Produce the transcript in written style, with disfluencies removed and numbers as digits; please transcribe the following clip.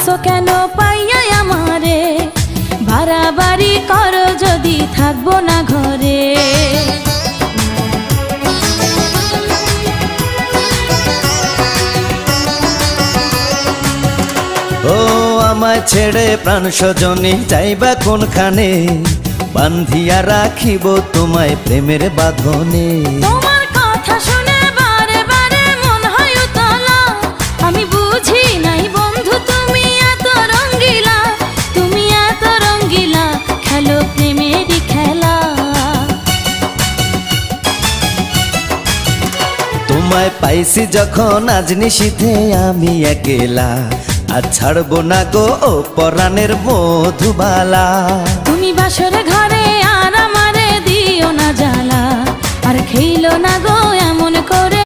আসো কেন পাইয়া আমারে, বাড়াবাড়ি করো যদি থাকবো না ঘরে। ও আমায় ছেড়ে প্রাণ স্বজনে যাইবা কোনখানে, বান্ধিয়া রাখিব তোমায় প্রেমের বাঁধনে। তোমার কথা শুনে বারে বারে মন হয় উতলা, আমি বুঝি নাই বন্ধু তুমি এত রঙ্গিলা, তুমি এত রঙ্গিলা, খেলো প্রেমেরই খেলা। তোমায় পাইছি যখন আজ নিশীথে আমি একেলা, আর ছাড়বো না গো ও পরাণের মধুবালা। তুমি বাসর ঘরে আর আমারে দিও না জ্বালা, আর খেইলো না গো এমন করে।